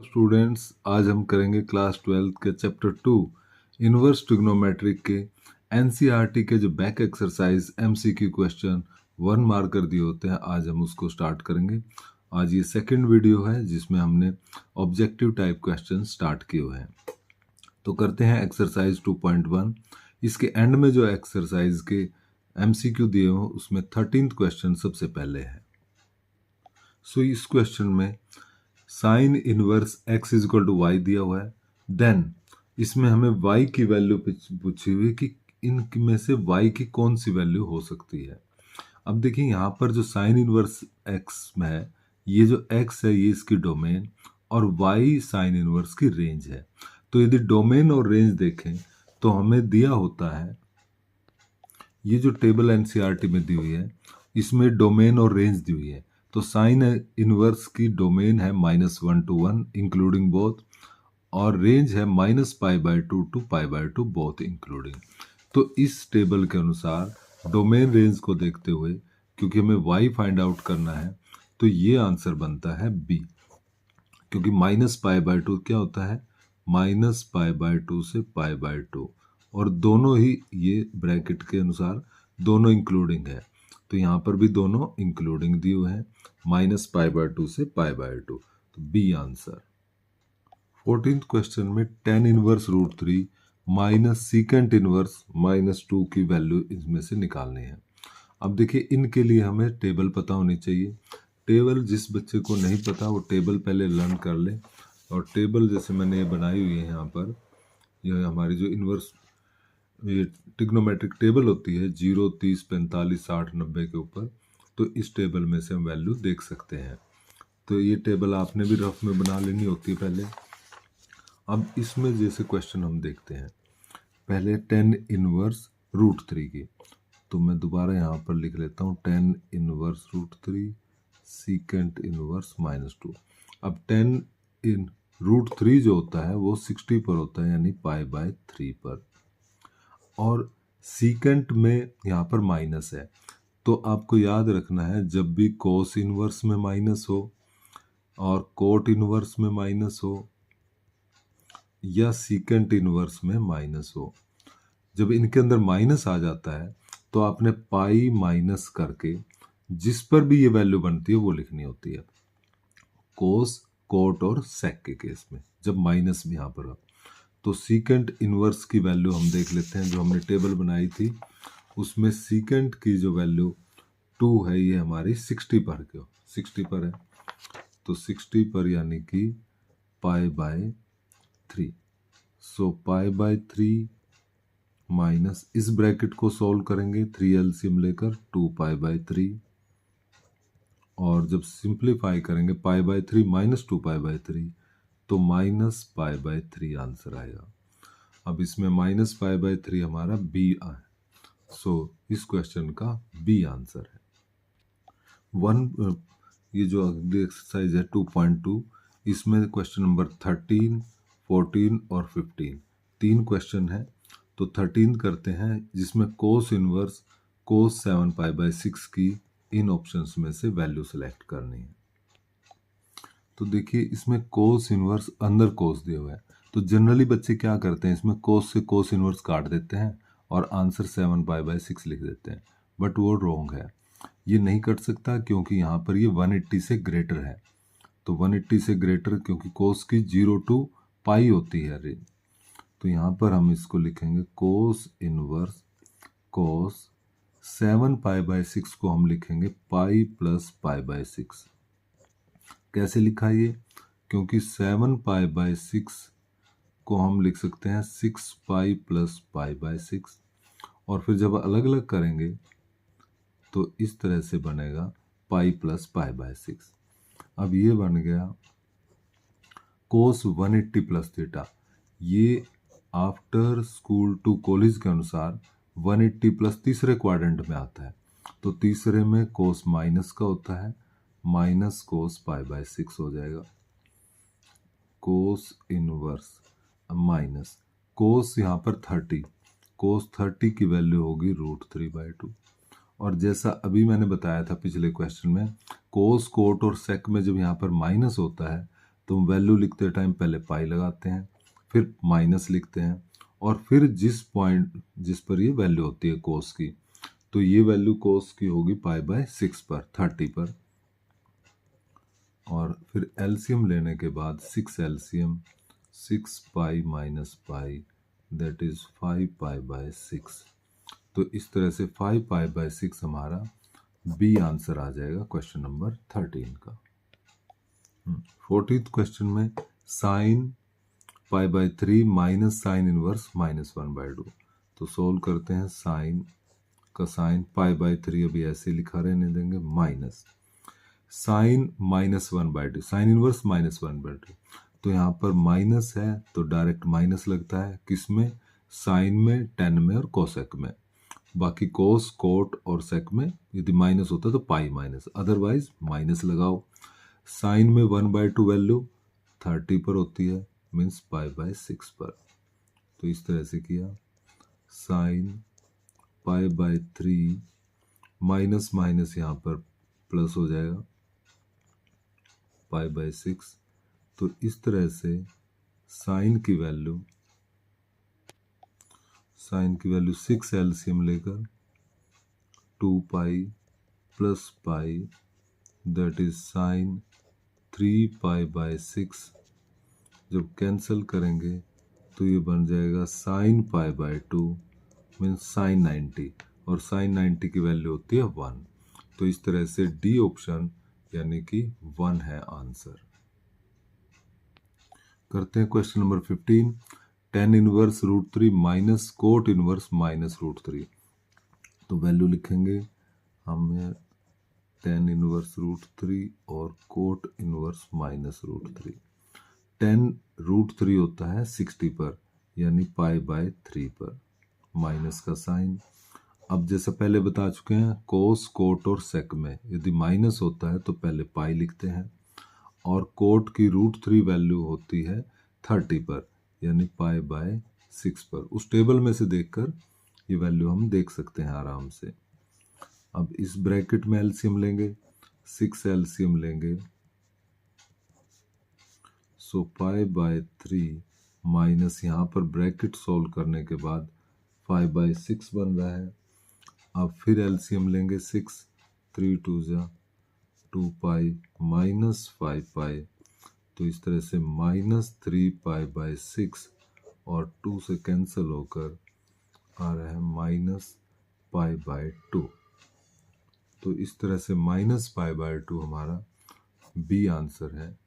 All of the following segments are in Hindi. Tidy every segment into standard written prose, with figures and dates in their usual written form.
स्टूडेंट्स, आज हम करेंगे क्लास 12 के चैप्टर 2 इनवर्स ट्रिग्नोमेट्रिक के एनसीईआरटी के जो back exercise MCQ question 1 marker दिए होते हैं। आज हम उसको स्टार्ट करेंगे। आज ये सेकंड वीडियो है जिसमें हमने ऑब्जेक्टिव टाइप क्वेश्चन स्टार्ट किए हुए हैं। तो करते हैं एक्सरसाइज 2.1। इसके एंड में जो एक्सरसाइज के एमसीक्यू दिए हो उसमें 13th क्वेश्चन सबसे पहले है। सो इस क्वेश्चन में sine inverse x is equal to Y दिया हुआ है। देन इसमें हमें y की वैल्यू पूछी हुई है कि इनमें से y की कौन सी वैल्यू हो सकती है। अब देखिए यहाँ पर जो साइन इनवर्स x में है, ये जो x है ये इसकी डोमेन और y साइन इनवर्स की रेंज है। तो यदि डोमेन और रेंज देखें तो हमें दिया होता है, ये जो टेबल एनसीईआरटी में दी हुई है इसमें डोमेन और रेंज दी हुई है। तो साइन इनवर्स की डोमेन है -1 to 1 इंक्लूडिंग बोथ, और रेंज है -π/2 to π/2 बोथ इंक्लूडिंग। तो इस टेबल के अनुसार डोमेन रेंज को देखते हुए, क्योंकि हमें y फाइंड आउट करना है, तो ये आंसर बनता है b। क्योंकि -π/2 क्या होता है, -π/2 से π/2, और दोनों ही ये ब्रैकेट के अनुसार दोनों इंक्लूडिंग है। तो यहाँ पर भी दोनों इंक्लूडिंग दिए हुए हैं, -π/2 से π/2। तो बी आंसर। 14th क्वेश्चन में tan inverse √3 minus secant inverse -2 की वैल्यू इसमें से निकालनी है। अब देखिए इनके लिए हमें टेबल पता होनी चाहिए। टेबल जिस बच्चे को नहीं पता वो टेबल पहले लर्न कर ले। और टेबल जैसे मैंने ये बनाई हुई है यहाँ पर, यह हमारी जो इनवर्स ये ट्रिग्नोमेट्रिक टेबल होती है 0, 30, 45, 60, 90 के ऊपर, तो इस टेबल में से हम वैल्यू देख सकते हैं। तो ये टेबल आपने भी रफ में बना लेनी होती है पहले। अब इसमें जैसे क्वेश्चन हम देखते हैं, पहले tan इनवर्स √3 की, तो मैं दोबारा यहाँ पर लिख लेता हूँ tan इनवर्स √3 सीकेंट इनवर्स -2। अब tan इन √3 जो होता है वो 60 पर होता है, यानी π/3 पर, और सीकेंट में यहाँ पर माइनस है। तो आपको याद रखना है, जब भी कोस इनवर्स में माइनस हो और कोट इनवर्स में माइनस हो या सीकेंट इनवर्स में माइनस हो, जब इनके अंदर माइनस आ जाता है तो आपने पाई माइनस करके जिस पर भी ये वैल्यू बनती है वो लिखनी होती है। कोस, कोट और सेक के केस में जब माइनस भी यहाँ पर हो, तो सीकेंट इनवर्स की वैल्यू हम देख लेते हैं। जो हमने टेबल बनाई थी उसमें सीकेंट की जो वैल्यू 2 है, ये हमारी 60 पर क्यों 60 पर है, तो 60 पर यानी कि π/3। सो π/3 माइनस, इस ब्रैकेट को सॉल्व करेंगे 3 एलसीएम लेकर, 2π/3, और जब सिंप्लीफाई करेंगे π/3 - 2π/3 तो -π/3 आंसर आएगा। अब इसमें -π/3 हमारा बी है। सो इस क्वेश्चन का बी आंसर है। ये जो अगली एक्सरसाइज है 2.2, इसमें क्वेश्चन नंबर 13, 14 और 15 तीन क्वेश्चन है। तो 13 करते हैं, जिसमें कोस इनवर्स कोस 7π/6 की इन ऑप्शंस में से वैल्यू सेलेक्ट करनी है। तो देखिए इसमें कोस इनवर्स अंदर कोस दिया हुआ है, तो जनरली बच्चे क्या करते हैं, इसमें कोस से कोस इनवर्स काट देते हैं और आंसर 7π/6 लिख देते हैं, बट वो रॉन्ग है। ये नहीं कट सकता क्योंकि यहाँ पर ये 180 से ग्रेटर है। तो 180 से ग्रेटर, क्योंकि कोस की 0 to पाई होती है रेंज, तो यहाँ पर हम इसको लिखेंगे कोस इनवर्स कोस 7π/6 को हम लिखेंगे पाई प्लस π/6। कैसे लिखा ये, क्योंकि 7π/6 को हम लिख सकते हैं 6π प्लस π/6, और फिर जब अलग अलग करेंगे तो इस तरह से बनेगा पाई प्लस π/6। अब ये बन गया कोस 180 प्लस थीटा। ये आफ्टर स्कूल टू कॉलेज के अनुसार 180 प्लस तीसरे क्वाड्रेंट में आता है, तो तीसरे में कोस माइनस का होता है, माइनस कोस π/6 हो जाएगा। कोस इनवर्स माइनस कोस यहाँ पर 30, कोस 30 की वैल्यू होगी √3/2। और जैसा अभी मैंने बताया था पिछले क्वेश्चन में, कोस, कोट और सेक में जब यहाँ पर माइनस होता है तो वैल्यू लिखते टाइम पहले पाई लगाते हैं, फिर माइनस लिखते हैं, और फिर जिस पर ये वैल्यू होती है कोस की, तो ये वैल्यू कोस की होगी पाई बाय 6 पर, 30 पर। और फिर एलसीएम लेने के बाद 6 LCM 6 pi minus pi that is 5 pi by 6। तो इस तरह से 5 पाई बाय 6 हमारा बी आंसर आ जाएगा क्वेश्चन नंबर 13 का। 14th क्वेश्चन में sine pi by 3 minus sign inverse -1/2। तो सोल्व करते हैं। साइन का साइन पाई बाय 3 अभी ऐसे लिखा रहने देंगे, माइनस साइन -1/2, साइन इनवर्स -1/2। तो यहाँ पर माइनस है तो डायरेक्ट माइनस लगता है, किसमें? साइन में, टेन में और कोसेक में। बाकी कोस, कोट और सेक में यदि माइनस होता है तो पाई माइनस, अदरवाइज माइनस लगाओ। साइन में 1/2 वैल्यू 30 पर होती है, मीन्स पाई बाय 6 पर। तो इस तरह से किया, sine pi by 3 minus minus यहाँ पर प्लस हो जाएगा, पाई बाय 6। तो इस तरह से साइन की वैल्यू 6 एलसीएम लेकर 2 pi plus pi that is sine 3 pi by 6। जब कैंसिल करेंगे तो ये बन जाएगा sine pi by 2 means sign 90, और साइन 90 की वैल्यू होती है 1। तो इस तरह से डी ऑप्शन यानी कि 1 है आंसर। करते हैं question number 15। Tan inverse √3 minus cot inverse -√3। तो वैल्यू लिखेंगे हमें टेन इनवर्स √3 और कोट इनवर्स -√3। 10 √3 होता है 60 पर, यानी पाई बाय 3 पर, माइनस का साइन। अब जैसा पहले बता चुके हैं, कोस, कोट और सेक में यदि माइनस होता है तो पहले पाई लिखते हैं, और कोट की √3 वैल्यू होती है 30 पर, यानी पाई बाय 6 पर। उस टेबल में से देखकर ये वैल्यू हम देख सकते हैं आराम से। अब इस ब्रैकेट में एलसीएम लेंगे, 6 एलसीएम लेंगे, सो पाई बाय 3 माइनस यहाँ पर ब्रैकेट सोल्व करने के बाद 5 बाय 6 बन रहा है। अब फिर एलसीएम लेंगे, 6 3 2 जा 2 पाई माइनस 5 पाई। तो इस तरह से -3 पाई बाय 6 और 2 से कैंसिल होकर आ रहा है माइनस पाई बाय 2। तो इस तरह से माइनस पाई बाय 2 हमारा बी आंसर है,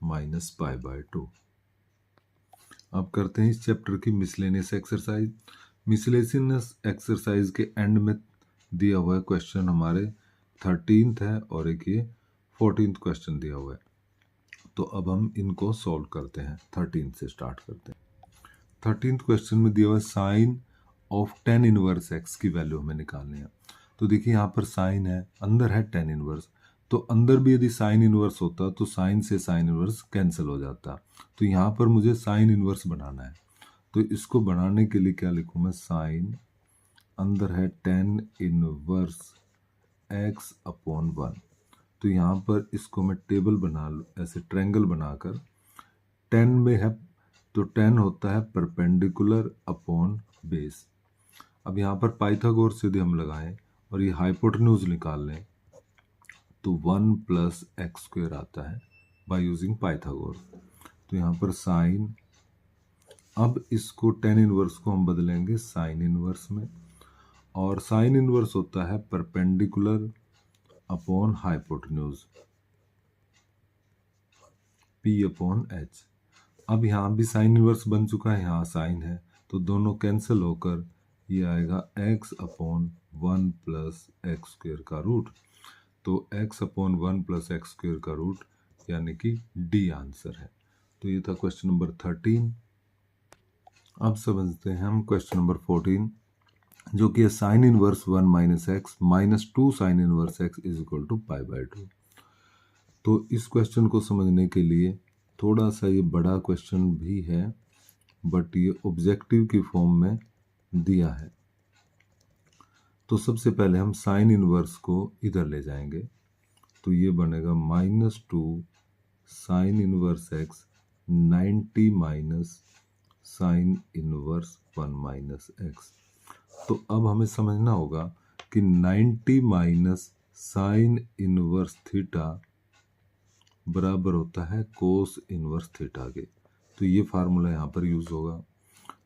माइनस पाई बाय 2। अब करते हैं इस चैप्टर की मिसलेनियस एक्सरसाइज। मिसलेनियस एक्सरसाइज के एंड में दिया हुआ क्वेश्चन हमारे 13th है और एक ये 14th क्वेश्चन दिया हुआ है। तो अब हम इनको सॉल्व करते हैं, 13th से स्टार्ट करते हैं। 13th क्वेश्चन में दिया हुआ sine of tan inverse X की वैल्यू हमें निकालनी है। तो देखिए यहाँ पर साइन है, अंदर है टेन इनवर्स, तो अंदर भी यदि साइन इनवर्स होता तो साइन से साइन इनवर्स कैंसिल हो जाता। तो यहाँ पर मुझे साइन इनवर्स बनाना है, तो इसको बनाने के लिए क्या लिखूँ मैं, साइन अंदर है टेन इनवर्स एक्स अपॉन 1। तो यहाँ पर इसको मैं टेबल बना लूँ, ऐसे ट्रायंगल बनाकर, 10 में है तो 10 होता है परपेंडिकुलर अपॉन बेस। अब यहाँ पर पाइथागोरस यदि हम लगाएं और ये हाइपोटेन्यूज निकाल लें तो 1 प्लस एक्स स्क्वायर आता है बाय यूजिंग पाइथागोरस। तो यहाँ पर साइन, अब इसको टेन इनवर्स को हम बदलेंगे साइन इनवर्स में, और साइन इनवर्स होता है perpendicular upon hypotenuse, P upon H. अब यहाँ भी साइन इनवर्स बन चुका है, यहाँ साइन है, तो दोनों कैंसिल होकर ये आएगा x upon 1 plus x square का रूट। तो x upon 1 plus x square का रूट यानी कि डी आंसर है। तो ये था क्वेश्चन नंबर 13। अब समझते हैं हम क्वेश्चन नंबर 14, जो कि है sine inverse 1 minus X minus 2 sine inverse x is equal to pi by 2। तो इस क्वेश्चन को समझने के लिए थोड़ा सा ये बड़ा क्वेश्चन भी है, बट ये ऑब्जेक्टिव की फॉर्म में दिया है। तो सबसे पहले हम साइन इनवर्स को इधर ले जाएंगे, तो ये बनेगा -2 sine inverse x 90 minus sign inverse 1 minus x. तो अब हमें समझना होगा कि 90 माइनस साइन इनवर्स थीटा बराबर होता है कोस इनवर्स थीटा के। तो ये फार्मूला यहाँ पर यूज होगा।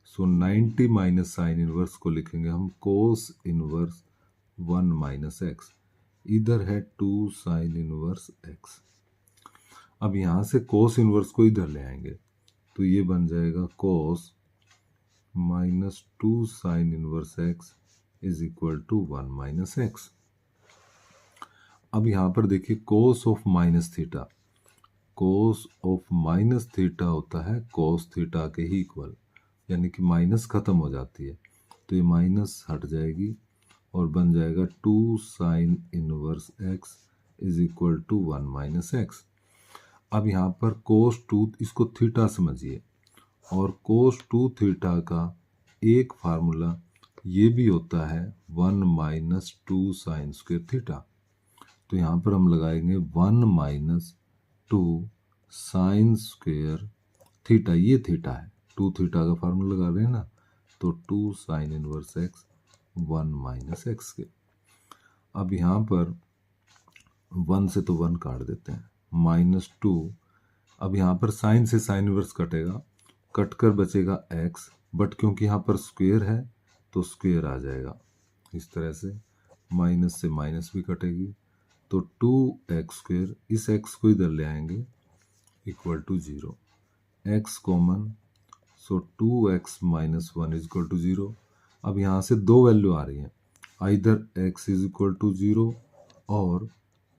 सो 90 माइनस साइन इनवर्स को लिखेंगे हम कोस इनवर्स 1 माइनस एक्स, इधर है 2 साइन इनवर्स एक्स। अब यहाँ से कोस इनवर्स को इधर ले आएंगे तो ये बन जाएगा cos minus 2 sine inverse x is equal to 1 minus X. अब यहाँ पर देखिए cos of minus theta, cos of minus theta होता है कोस थीटा के ही इक्वल, यानी कि माइनस खत्म हो जाती है तो ये माइनस हट जाएगी और बन जाएगा 2 sine inverse x is equal to 1 minus X. अब यहाँ पर कोस 2, इसको थीटा समझिए, और कोस 2 थीटा का एक फार्मूला ये भी होता है 1 माइनस 2 साइन स्क्वायर थीटा। तो यहाँ पर हम लगाएंगे 1 माइनस 2 साइन स्क्वायर थीटा, ये थीटा है, 2 थीटा का फार्मूला लगा रहे हैं ना, तो 2 sine inverse x 1 minus x के। अब यहाँ पर 1 से तो 1 काट देते हैं, माइनस 2। अब यहाँ पर साइन से साइन इनवर्स कटेगा, कटकर बचेगा x, बट क्योंकि यहाँ पर स्क्वायर है तो स्क्वायर आ जाएगा इस तरह से, माइनस से माइनस भी कटेगी तो 2x स्क्वायर, इस x को इधर ले आएंगे equal to 0, x common, so 2x minus 1 is equal to 0। अब यहाँ से दो वैल्यू आ रही हैं, either x is equal to 0 और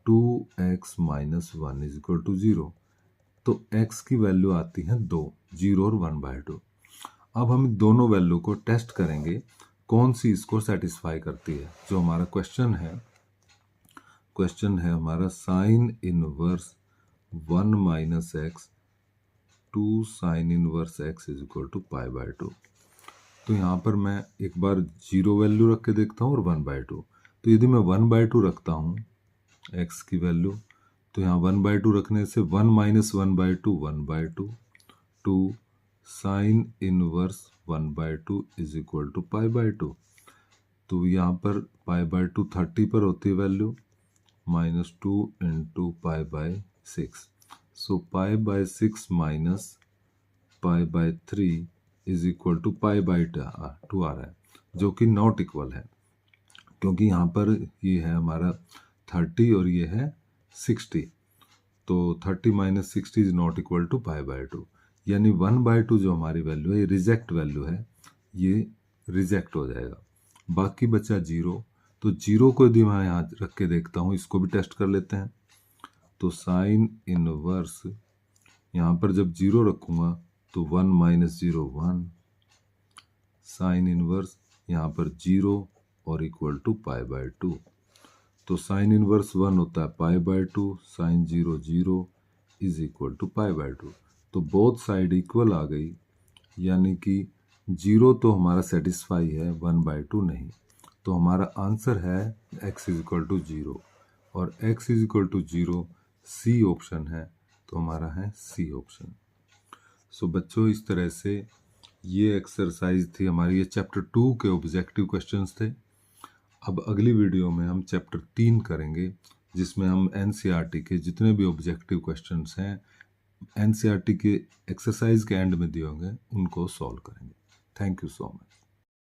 2x minus 1 is equal to 0। तो x की वैल्यू आती है 2, 0 और 1/2। अब हम दोनों वैल्यू को टेस्ट करेंगे कौन सी इसको सेटिस्फाई करती है। जो हमारा क्वेश्चन है हमारा sine inverse 1 minus x 2 sine inverse x is equal to π/2। तो यहाँ पर मैं एक बार 0 वैल्यू रख के देखता हूँ और 1/2। तो यदि मैं 1/2 रखता हूँ x की वैल्यू, तो यहाँ 1/2 रखने से 1 minus 1/2 1/2, 2 sine inverse 1/2 is equal to π/2। तो यहाँ पर π/2 30 पर होती है value, minus 2 into π/6, so π/6 minus π/3 is equal to π/2 आ रहा है, जो कि नॉट इक्वल है, क्योंकि यहाँ पर ये है हमारा 30 और ये है 60। तो 30 minus 60 is not equal to π/2, यानी 1/2 जो हमारी वैल्यू है ये रिजेक्ट वैल्यू है, ये रिजेक्ट हो जाएगा। बाकी बचा 0, तो 0 को यदि मैं यहाँ रख के देखता हूँ, इसको भी टेस्ट कर लेते हैं। तो साइन इनवर्स यहाँ पर जब 0 रखूँगा तो 1 माइनस 0 1, साइन इनवर्स यहाँ पर 0 और इक्वल टू π/2। तो साइन इनवर्स 1 होता है π/2, साइन 0 0 इज इक्वल टू π/2। तो बोथ साइड इक्वल आ गई, यानी कि 0 तो हमारा सेटिस्फाई है, 1/2 नहीं। तो हमारा आंसर है x इज इक्वल टू 0 और x is equal to 0 C option है, तो हमारा है सी ऑप्शन। सो बच्चों, इस तरह से ये एक्सरसाइज थी हमारी, ये चैप्टर 2 के ऑब्जेक्टिव क्वेश्चंस थे। अब अगली वीडियो में हम चैप्टर 3 करेंगे, जिसमें हम एनसीईआरटी के जितने भी ऑब्जेक्टिव क्वेश्चंस हैं एनसीईआरटी के एक्सरसाइज के एंड में दिए होंगे उनको सॉल्व करेंगे। Thank you so much.